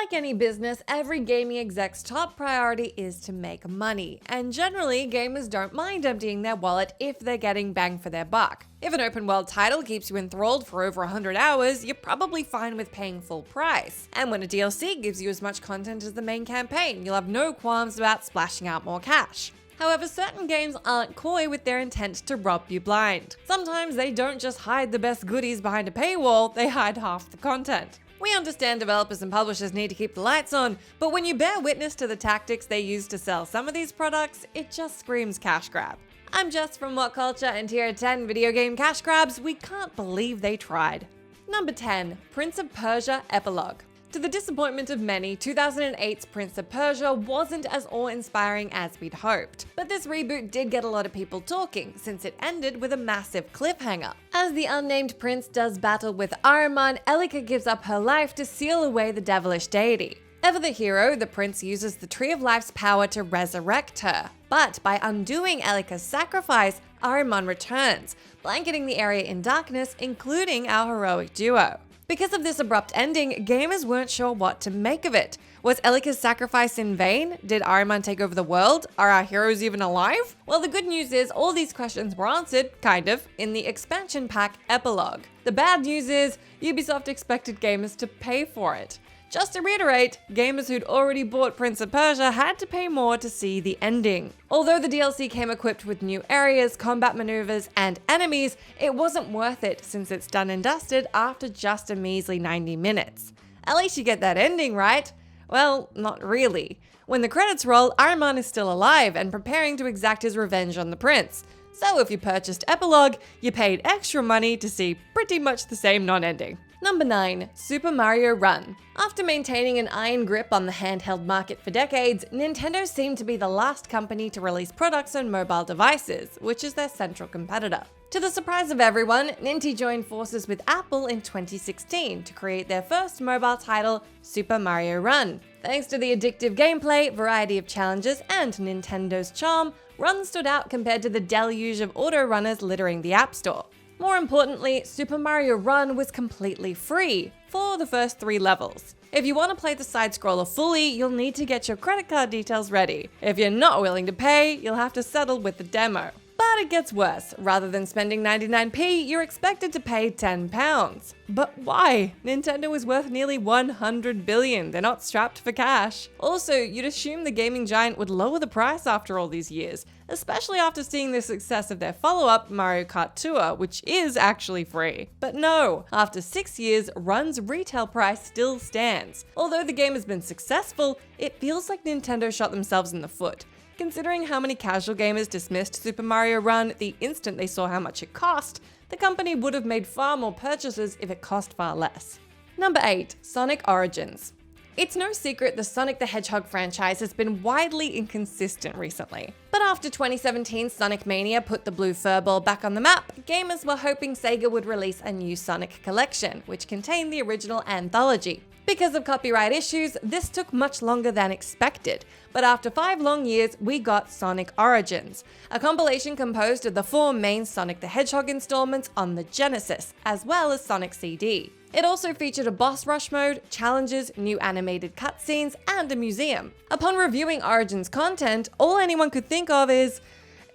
Like any business, every gaming exec's top priority is to make money, and generally, gamers don't mind emptying their wallet if they're getting bang for their buck. If an open world title keeps you enthralled for over 100 hours, you're probably fine with paying full price. And when a DLC gives you as much content as the main campaign, you'll have no qualms about splashing out more cash. However, certain games aren't coy with their intent to rob you blind. Sometimes they don't just hide the best goodies behind a paywall, they hide half the content. We understand developers and publishers need to keep the lights on, but when you bear witness to the tactics they use to sell some of these products, it just screams cash grab. I'm Jess from WhatCulture, and here are 10 video game cash grabs we can't believe they tried. Number 10. Prince of Persia Epilogue. To the disappointment of many, 2008's Prince of Persia wasn't as awe-inspiring as we'd hoped. But this reboot did get a lot of people talking, since it ended with a massive cliffhanger. As the unnamed prince does battle with Ahriman, Elika gives up her life to seal away the devilish deity. Ever the hero, the prince uses the Tree of Life's power to resurrect her. But by undoing Elika's sacrifice, Ahriman returns, blanketing the area in darkness, including our heroic duo. Because of this abrupt ending, gamers weren't sure what to make of it. Was Elika's sacrifice in vain? Did Ahriman take over the world? Are our heroes even alive? Well, the good news is all these questions were answered, kind of, in the expansion pack Epilogue. The bad news is Ubisoft expected gamers to pay for it. Just to reiterate, gamers who'd already bought Prince of Persia had to pay more to see the ending. Although the DLC came equipped with new areas, combat maneuvers, and enemies, it wasn't worth it since it's done and dusted after just a measly 90 minutes. At least you get that ending, right? Well, not really. When the credits roll, Ahriman is still alive and preparing to exact his revenge on the prince. So if you purchased Epilogue, you paid extra money to see pretty much the same non-ending. Number 9. Super Mario Run. After maintaining an iron grip on the handheld market for decades, Nintendo seemed to be the last company to release products on mobile devices, which is their central competitor. To the surprise of everyone, Ninty joined forces with Apple in 2016 to create their first mobile title, Super Mario Run. Thanks to the addictive gameplay, variety of challenges, and Nintendo's charm, Run stood out compared to the deluge of auto-runners littering the App Store. More importantly, Super Mario Run was completely free for the first 3 levels. If you want to play the side-scroller fully, you'll need to get your credit card details ready. If you're not willing to pay, you'll have to settle with the demo. But it gets worse. Rather than spending 99p, you're expected to pay £10. But why? Nintendo is worth nearly $100 billion. They're not strapped for cash. Also, you'd assume the gaming giant would lower the price after all these years, especially after seeing the success of their follow-up, Mario Kart Tour, which is actually free. But no, after 6 years, Run's retail price still stands. Although the game has been successful, it feels like Nintendo shot themselves in the foot. Considering how many casual gamers dismissed Super Mario Run the instant they saw how much it cost, the company would have made far more purchases if it cost far less. Number 8. Sonic Origins. It's no secret the Sonic the Hedgehog franchise has been widely inconsistent recently. But after 2017's Sonic Mania put the blue furball back on the map, gamers were hoping Sega would release a new Sonic collection, which contained the original anthology. Because of copyright issues, this took much longer than expected, but after 5 long years, we got Sonic Origins, a compilation composed of the 4 main Sonic the Hedgehog installments on the Genesis, as well as Sonic CD. It also featured a boss rush mode, challenges, new animated cutscenes, and a museum. Upon reviewing Origins content, all anyone could think of is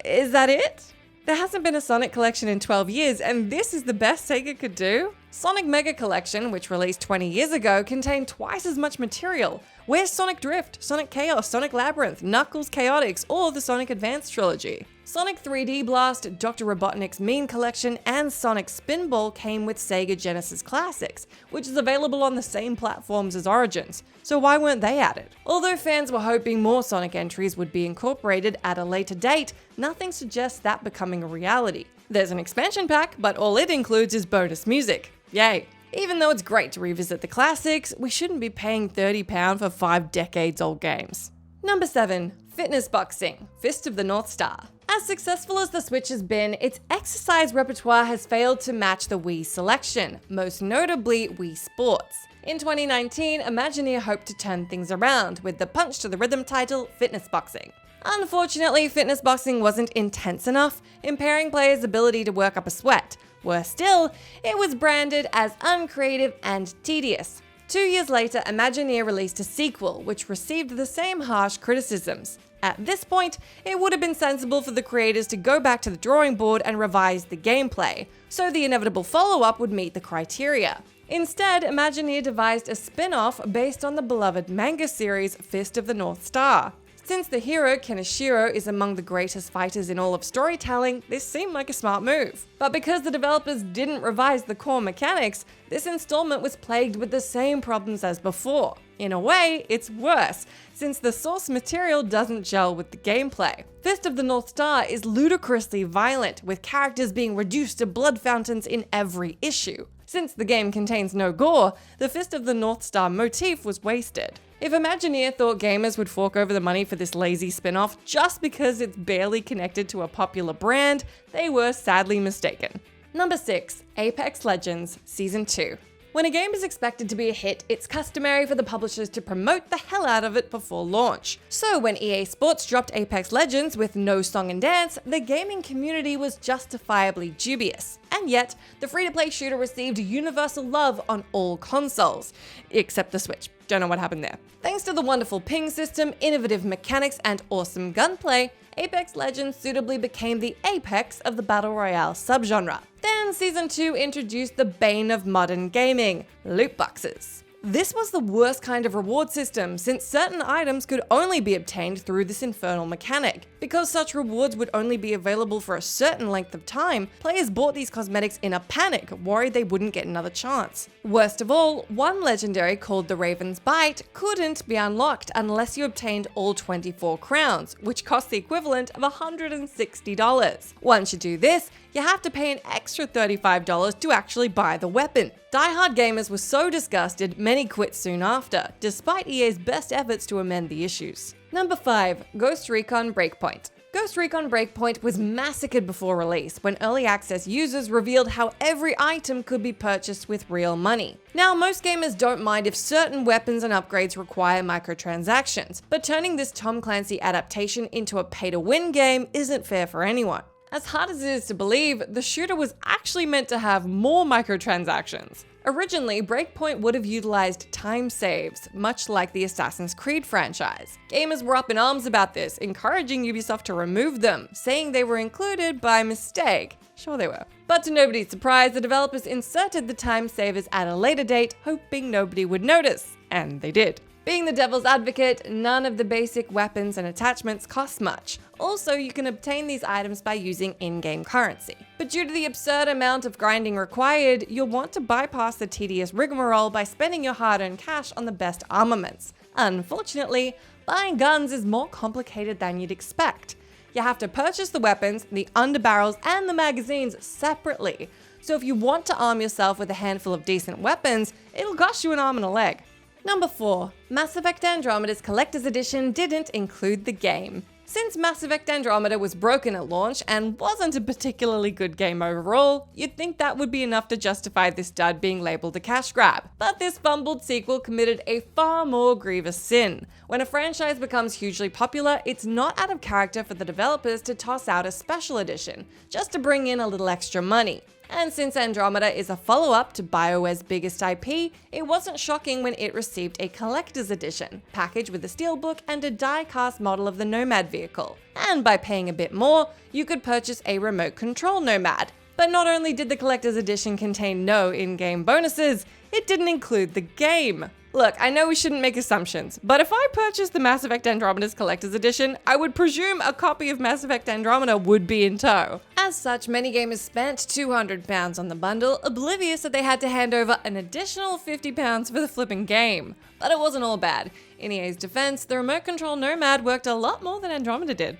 that it? There hasn't been a Sonic collection in 12 years, and this is the best Sega could do? Sonic Mega Collection, which released 20 years ago, contained twice as much material. Where's Sonic Drift, Sonic Chaos, Sonic Labyrinth, Knuckles Chaotix, or the Sonic Advance trilogy? Sonic 3D Blast, Dr. Robotnik's Mean Collection, and Sonic Spinball came with Sega Genesis Classics, which is available on the same platforms as Origins, so why weren't they added? Although fans were hoping more Sonic entries would be incorporated at a later date, nothing suggests that becoming a reality. There's an expansion pack, but all it includes is bonus music. Yay! Even though it's great to revisit the classics, we shouldn't be paying £30 for 5 decades-old games. Number 7. Fitness Boxing, Fist of the North Star. As successful as the Switch has been, its exercise repertoire has failed to match the Wii selection, most notably Wii Sports. In 2019, Imagineer hoped to turn things around with the punch to the rhythm title, Fitness Boxing. Unfortunately, Fitness Boxing wasn't intense enough, impairing players' ability to work up a sweat. Worse still, it was branded as uncreative and tedious. 2 years later, Imagineer released a sequel, which received the same harsh criticisms. At this point, it would have been sensible for the creators to go back to the drawing board and revise the gameplay, so the inevitable follow-up would meet the criteria. Instead, Imagineer devised a spin-off based on the beloved manga series Fist of the North Star. Since the hero, Kenshiro, is among the greatest fighters in all of storytelling, this seemed like a smart move. But because the developers didn't revise the core mechanics, this installment was plagued with the same problems as before. In a way, it's worse, since the source material doesn't gel with the gameplay. Fist of the North Star is ludicrously violent, with characters being reduced to blood fountains in every issue. Since the game contains no gore, the Fist of the North Star motif was wasted. If Imagineer thought gamers would fork over the money for this lazy spin-off just because it's barely connected to a popular brand, they were sadly mistaken. Number 6. Apex Legends Season 2. When a game is expected to be a hit, it's customary for the publishers to promote the hell out of it before launch. So when EA Sports dropped Apex Legends with no song and dance, the gaming community was justifiably dubious. And yet, the free-to-play shooter received universal love on all consoles, except the Switch. Don't know what happened there. Thanks to the wonderful ping system, innovative mechanics, and awesome gunplay, Apex Legends suitably became the apex of the Battle Royale subgenre. Then Season 2 introduced the bane of modern gaming, loot boxes. This was the worst kind of reward system, since certain items could only be obtained through this infernal mechanic. Because such rewards would only be available for a certain length of time, players bought these cosmetics in a panic, worried they wouldn't get another chance. Worst of all, one legendary called the Raven's Bite couldn't be unlocked unless you obtained all 24 crowns, which cost the equivalent of $160. Once you do this, you have to pay an extra $35 to actually buy the weapon. Die-hard gamers were so disgusted, many quit soon after, despite EA's best efforts to amend the issues. Number 5. Ghost Recon Breakpoint. Ghost Recon Breakpoint was massacred before release when early access users revealed how every item could be purchased with real money. Now, most gamers don't mind if certain weapons and upgrades require microtransactions, but turning this Tom Clancy adaptation into a pay-to-win game isn't fair for anyone. As hard as it is to believe, the shooter was actually meant to have more microtransactions. Originally, Breakpoint would have utilized time saves, much like the Assassin's Creed franchise. Gamers were up in arms about this, encouraging Ubisoft to remove them, saying they were included by mistake. Sure they were. But to nobody's surprise, the developers inserted the time savers at a later date, hoping nobody would notice. And they did. Being the devil's advocate, none of the basic weapons and attachments cost much. Also, you can obtain these items by using in-game currency. But due to the absurd amount of grinding required, you'll want to bypass the tedious rigmarole by spending your hard-earned cash on the best armaments. Unfortunately, buying guns is more complicated than you'd expect. You have to purchase the weapons, the underbarrels, and the magazines separately. So if you want to arm yourself with a handful of decent weapons, it'll cost you an arm and a leg. Number 4. Mass Effect Andromeda's Collector's Edition didn't include the game. Since Mass Effect Andromeda was broken at launch and wasn't a particularly good game overall, you'd think that would be enough to justify this dud being labeled a cash grab. But this fumbled sequel committed a far more grievous sin. When a franchise becomes hugely popular, it's not out of character for the developers to toss out a special edition, just to bring in a little extra money. And since Andromeda is a follow-up to BioWare's biggest IP, it wasn't shocking when it received a collector's edition, packaged with a steelbook and a die-cast model of the Nomad vehicle. And by paying a bit more, you could purchase a remote control Nomad. But not only did the collector's edition contain no in-game bonuses, it didn't include the game. Look, I know we shouldn't make assumptions, but if I purchased the Mass Effect Andromeda's Collector's Edition, I would presume a copy of Mass Effect Andromeda would be in tow. As such, many gamers spent £200 on the bundle, oblivious that they had to hand over an additional £50 for the flipping game. But it wasn't all bad. In EA's defense, the remote control Nomad worked a lot more than Andromeda did.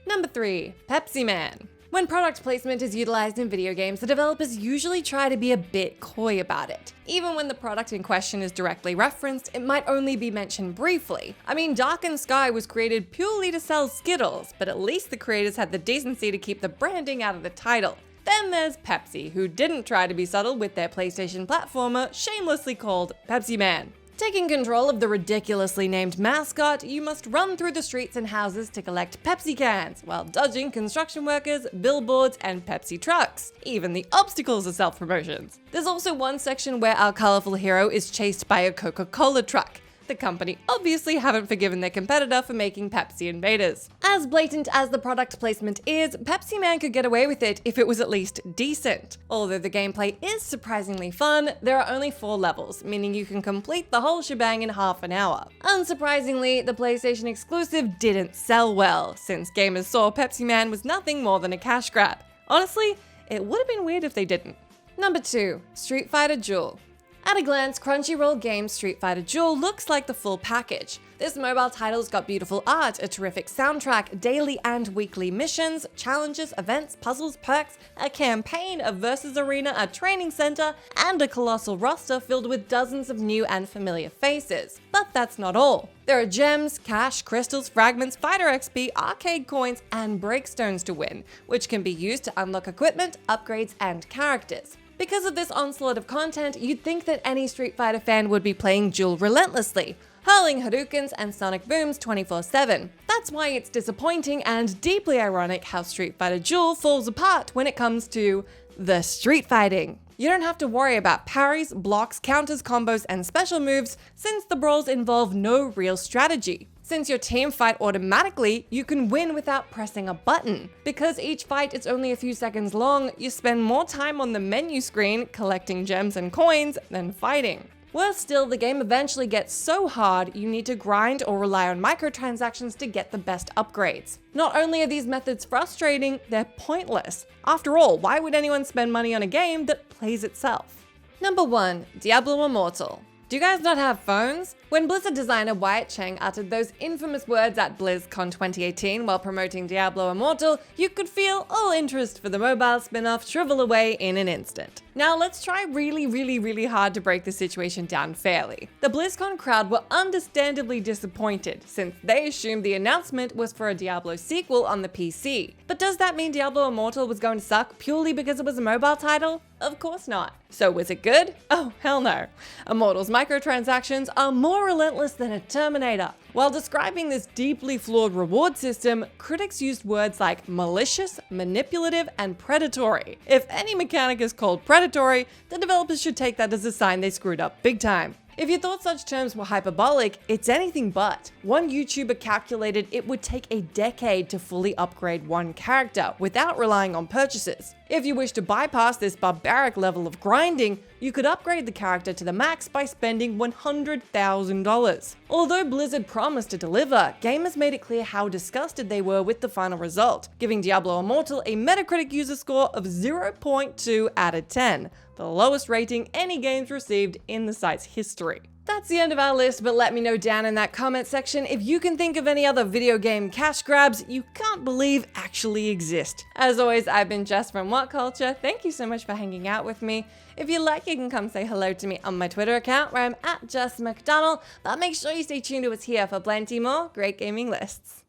Number 3. Pepsi Man. When product placement is utilized in video games, the developers usually try to be a bit coy about it. Even when the product in question is directly referenced, it might only be mentioned briefly. I mean, Darkened Sky was created purely to sell Skittles, but at least the creators had the decency to keep the branding out of the title. Then there's Pepsi, who didn't try to be subtle with their PlayStation platformer, shamelessly called Pepsi Man. Taking control of the ridiculously named mascot, you must run through the streets and houses to collect Pepsi cans, while dodging construction workers, billboards, and Pepsi trucks. Even the obstacles are self-promotions. There's also one section where our colorful hero is chased by a Coca-Cola truck. The company obviously haven't forgiven their competitor for making Pepsi invaders. As blatant as the product placement is, Pepsi Man could get away with it if it was at least decent. Although the gameplay is surprisingly fun, there are only 4 levels, meaning you can complete the whole shebang in half an hour. Unsurprisingly, the PlayStation exclusive didn't sell well, since gamers saw Pepsi Man was nothing more than a cash grab. Honestly, it would have been weird if they didn't. Number 2, Street Fighter Duel. At a glance, Crunchyroll Games' Street Fighter Duel looks like the full package. This mobile title's got beautiful art, a terrific soundtrack, daily and weekly missions, challenges, events, puzzles, perks, a campaign, a versus arena, a training center, and a colossal roster filled with dozens of new and familiar faces. But that's not all. There are gems, cash, crystals, fragments, fighter XP, arcade coins, and breakstones to win, which can be used to unlock equipment, upgrades, and characters. Because of this onslaught of content, you'd think that any Street Fighter fan would be playing Duel relentlessly, hurling Hadoukens and Sonic Booms 24/7. That's why it's disappointing and deeply ironic how Street Fighter Duel falls apart when it comes to the street fighting. You don't have to worry about parries, blocks, counters, combos, and special moves since the brawls involve no real strategy. Since your team fight automatically, you can win without pressing a button. Because each fight is only a few seconds long, you spend more time on the menu screen collecting gems and coins than fighting. Worse still, the game eventually gets so hard you need to grind or rely on microtransactions to get the best upgrades. Not only are these methods frustrating, they're pointless. After all, why would anyone spend money on a game that plays itself? Number 1, Diablo Immortal. Do you guys not have phones? When Blizzard designer Wyatt Cheng uttered those infamous words at BlizzCon 2018 while promoting Diablo Immortal, you could feel all interest for the mobile spin-off shrivel away in an instant. Now let's try really hard to break the situation down fairly. The BlizzCon crowd were understandably disappointed, since they assumed the announcement was for a Diablo sequel on the PC. But does that mean Diablo Immortal was going to suck purely because it was a mobile title? Of course not. So was it good? Oh, hell no. Immortal's microtransactions are more relentless than a Terminator. While describing this deeply flawed reward system, critics used words like malicious, manipulative, and predatory. If any mechanic is called predatory, the developers should take that as a sign they screwed up big time. If you thought such terms were hyperbolic, it's anything but. One YouTuber calculated it would take a decade to fully upgrade one character without relying on purchases. If you wish to bypass this barbaric level of grinding, you could upgrade the character to the max by spending $100,000. Although Blizzard promised to deliver, gamers made it clear how disgusted they were with the final result, giving Diablo Immortal a Metacritic user score of 0.2 out of 10, the lowest rating any game's received in the site's history. That's the end of our list, but let me know down in that comment section if you can think of any other video game cash grabs you can't believe actually exist. As always, I've been Jess from WhatCulture. Thank you so much for hanging out with me. If you like, you can come say hello to me on my Twitter account where I'm at Jess McDonald, but make sure you stay tuned to us here for plenty more great gaming lists.